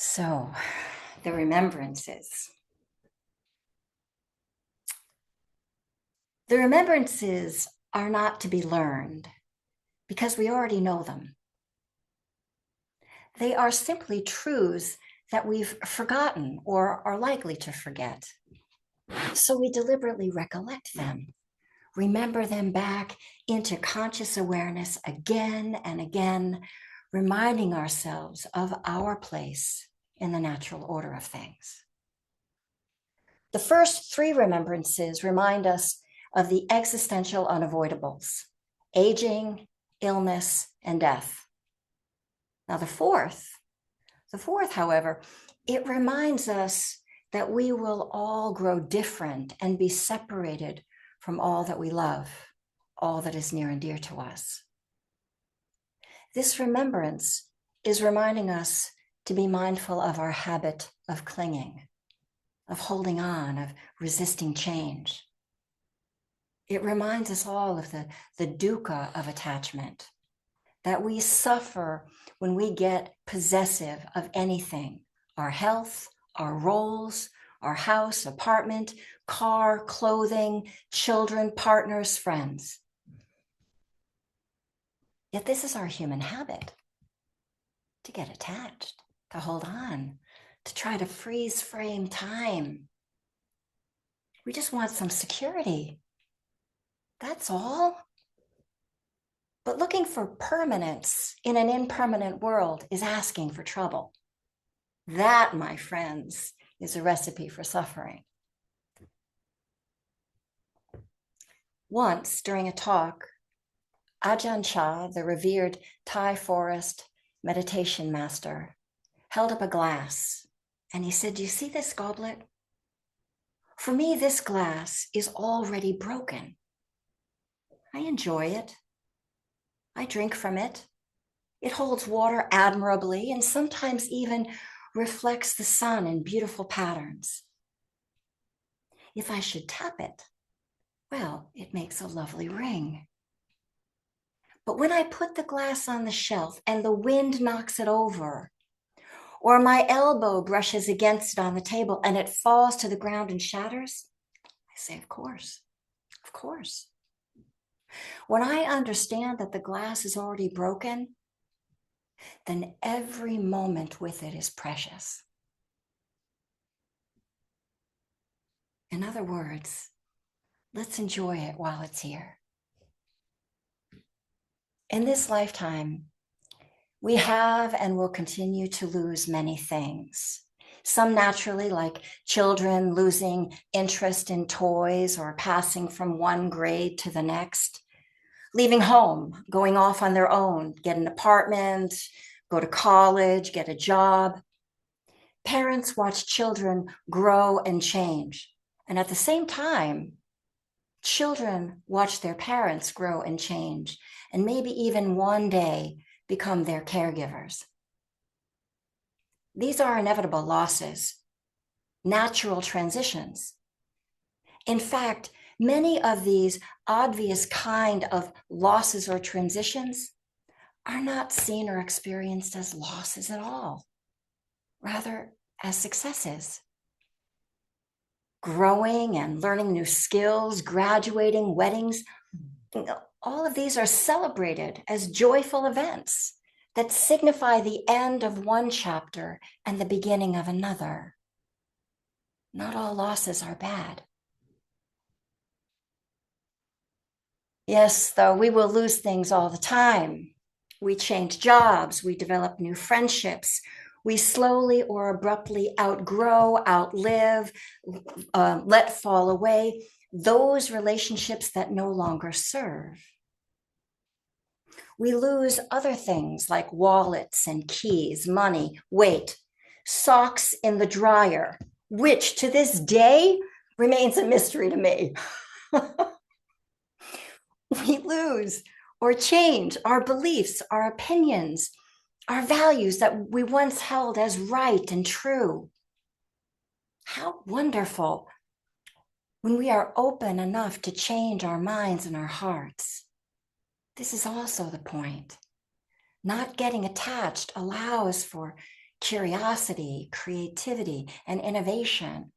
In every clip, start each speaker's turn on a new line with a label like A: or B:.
A: So, the remembrances. The remembrances are not to be learned because we already know them. They are simply truths that we've forgotten or are likely to forget. So we deliberately recollect them, remember them back into conscious awareness again and again, reminding ourselves of our place in the natural order of things. The first three remembrances remind us of the existential unavoidables: aging, illness, and death. Now, the fourth, however, it reminds us that we will all grow different and be separated from all that we love, all that is near and dear to us. This remembrance is reminding us to be mindful of our habit of clinging, of holding on, of resisting change. It reminds us all of the dukkha of attachment, that we suffer when we get possessive of anything: our health, our roles, our house, apartment, car, clothing, children, partners, friends. Yet this is our human habit, to get attached, to hold on, to try to freeze frame time. We just want some security. That's all. But looking for permanence in an impermanent world is asking for trouble. That, my friends, is a recipe for suffering. Once, during a talk, Ajahn Chah, the revered Thai forest meditation master, held up a glass and he said, "Do you see this goblet? For me, this glass is already broken. I enjoy it. I drink from it. It holds water admirably and sometimes even reflects the sun in beautiful patterns. If I should tap it, well, it makes a lovely ring. But when I put the glass on the shelf and the wind knocks it over, or my elbow brushes against it on the table and it falls to the ground and shatters, I say, of course. When I understand that the glass is already broken, then every moment with it is precious. In other words, let's enjoy it while it's here. In this lifetime, we have and will continue to lose many things. Some naturally, like children losing interest in toys or passing from one grade to the next, leaving home, going off on their own, get an apartment, go to college, get a job. Parents watch children grow and change. And at the same time, children watch their parents grow and change, and maybe even one day become their caregivers. These are inevitable losses, natural transitions. In fact, many of these obvious kind of losses or transitions are not seen or experienced as losses at all, rather as successes. Growing and learning new skills, graduating, weddings, all of these are celebrated as joyful events that signify the end of one chapter and the beginning of another. Not all losses are bad. Yes, though, we will lose things all the time. We change jobs, we develop new friendships, we slowly or abruptly outgrow, outlive, let fall away those relationships that no longer serve. We lose other things like wallets and keys, money, weight, socks in the dryer, which to this day remains a mystery to me. We lose or change our beliefs, our opinions, our values that we once held as right and true. How wonderful when we are open enough to change our minds and our hearts. This is also the point. Not getting attached allows for curiosity, creativity, and innovation.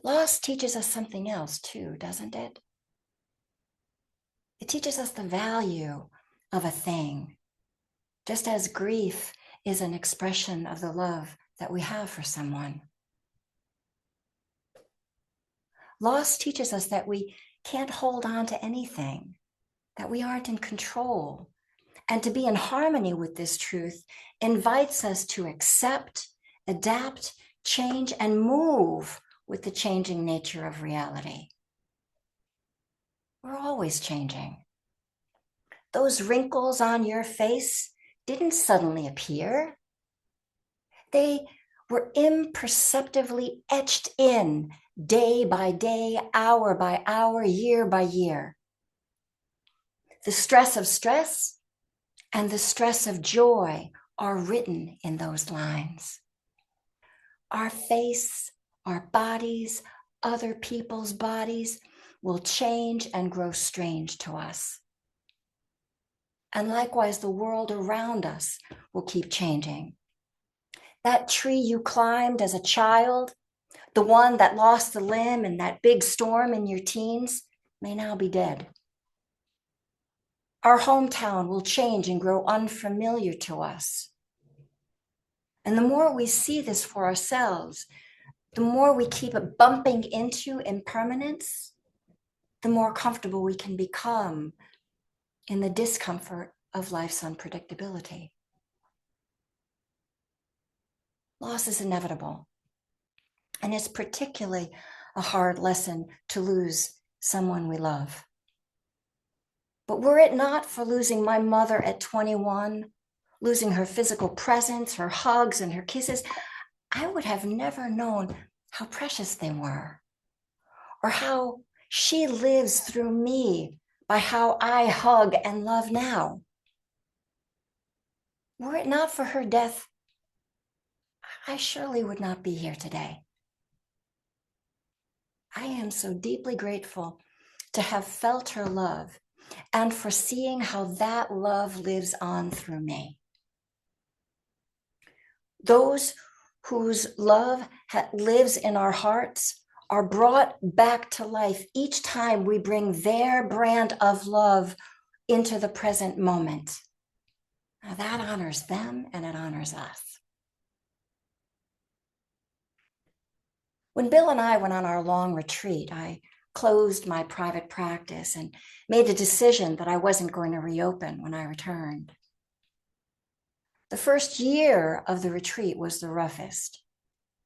A: Loss teaches us something else too, doesn't it? It teaches us the value of a thing, just as grief is an expression of the love that we have for someone. Loss teaches us that we can't hold on to anything, that we aren't in control. And to be in harmony with this truth invites us to accept, adapt, change, and move with the changing nature of reality. We're always changing. Those wrinkles on your face didn't suddenly appear. They were imperceptibly etched in day by day, hour by hour, year by year. The stress of stress and the stress of joy are written in those lines. Our face, our bodies, other people's bodies will change and grow strange to us. And likewise, the world around us will keep changing. That tree you climbed as a child, the one that lost a limb in that big storm in your teens, may now be dead. Our hometown will change and grow unfamiliar to us. And the more we see this for ourselves, the more we keep bumping into impermanence, the more comfortable we can become in the discomfort of life's unpredictability. Loss is inevitable, and it's particularly a hard lesson to lose someone we love. But were it not for losing my mother at 21, losing her physical presence, her hugs, and her kisses, I would have never known how precious they were, or how she lives through me by how I hug and love now. Were it not for her death, I surely would not be here today. I am so deeply grateful to have felt her love and for seeing how that love lives on through me. Those whose love lives in our hearts are brought back to life each time we bring their brand of love into the present moment. Now that honors them and it honors us. When Bill and I went on our long retreat, I closed my private practice and made a decision that I wasn't going to reopen when I returned. The first year of the retreat was the roughest.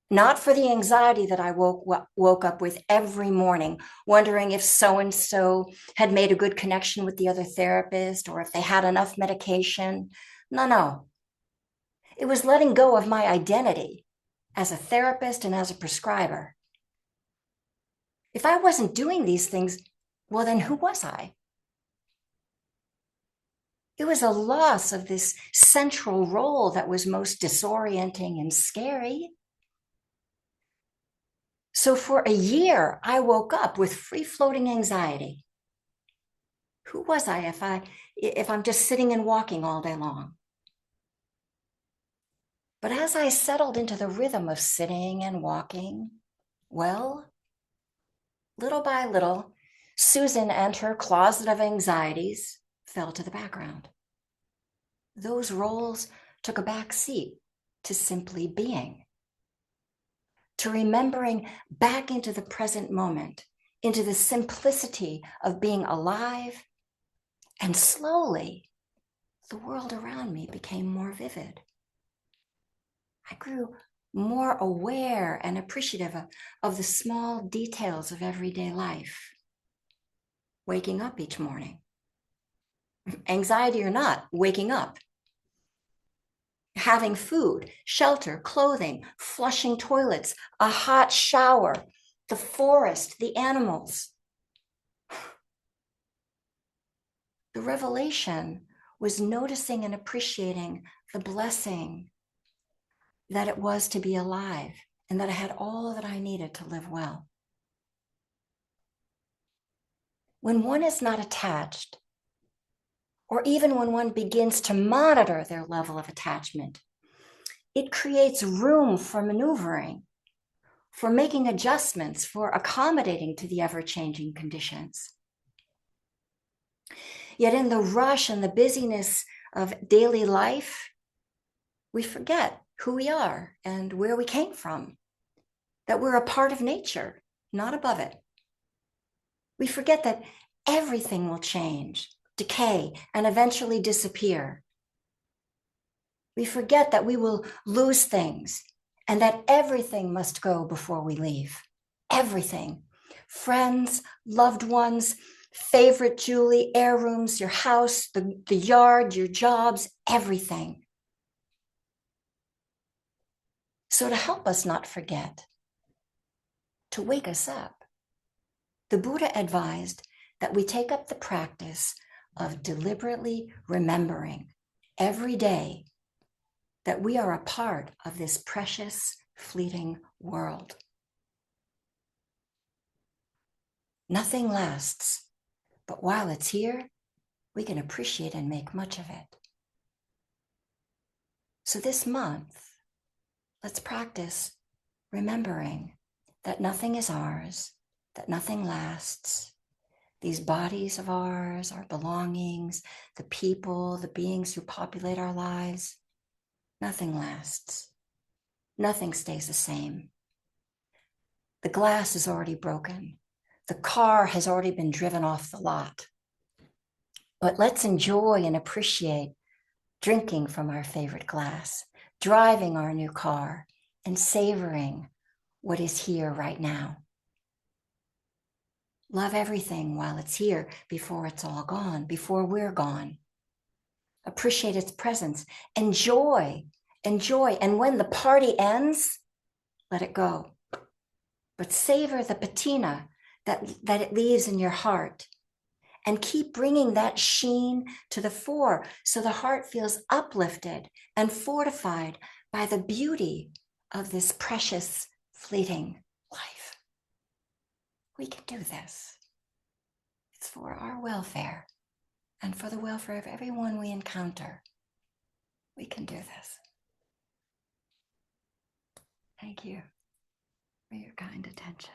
A: Not for the anxiety that I woke up with every morning, wondering if so-and-so had made a good connection with the other therapist or if they had enough medication. No. It was letting go of my identity as a therapist and as a prescriber. If I wasn't doing these things, well, then who was I? It was a loss of this central role that was most disorienting and scary. So for a year, I woke up with free-floating anxiety. Who was I if I'm just sitting and walking all day long? But as I settled into the rhythm of sitting and walking, well, little by little, Susan and her closet of anxieties fell to the background. Those roles took a back seat to simply being, to remembering back into the present moment, into the simplicity of being alive. And slowly, the world around me became more vivid. I grew more aware and appreciative of the small details of everyday life. Waking up each morning. Anxiety or not, waking up. Having food, shelter, clothing, flushing toilets, a hot shower, the forest, the animals. The revelation was noticing and appreciating the blessing that it was to be alive and that I had all that I needed to live well. When one is not attached, or even when one begins to monitor their level of attachment, it creates room for maneuvering, for making adjustments, for accommodating to the ever-changing conditions. Yet in the rush and the busyness of daily life, we forget who we are and where we came from, that we're a part of nature, not above it. We forget that everything will change, decay, and eventually disappear. We forget that we will lose things and that everything must go before we leave. Everything. Friends, loved ones, favorite jewelry, heirlooms, your house, the yard, your jobs, everything. So to help us not forget, to wake us up, the Buddha advised that we take up the practice of deliberately remembering every day that we are a part of this precious, fleeting world. Nothing lasts, but while it's here, we can appreciate and make much of it. So this month, let's practice remembering that nothing is ours, that nothing lasts. These bodies of ours, our belongings, the people, the beings who populate our lives, nothing lasts. Nothing stays the same. The glass is already broken. The car has already been driven off the lot. But let's enjoy and appreciate drinking from our favorite glass, driving our new car, and savoring what is here right now. Love everything while it's here before it's all gone, before we're gone. Appreciate its presence. Enjoy. And when the party ends, let it go. But savor the patina that it leaves in your heart. And keep bringing that sheen to the fore so the heart feels uplifted and fortified by the beauty of this precious, fleeting life. We can do this. It's for our welfare and for the welfare of everyone we encounter. We can do this. Thank you for your kind attention.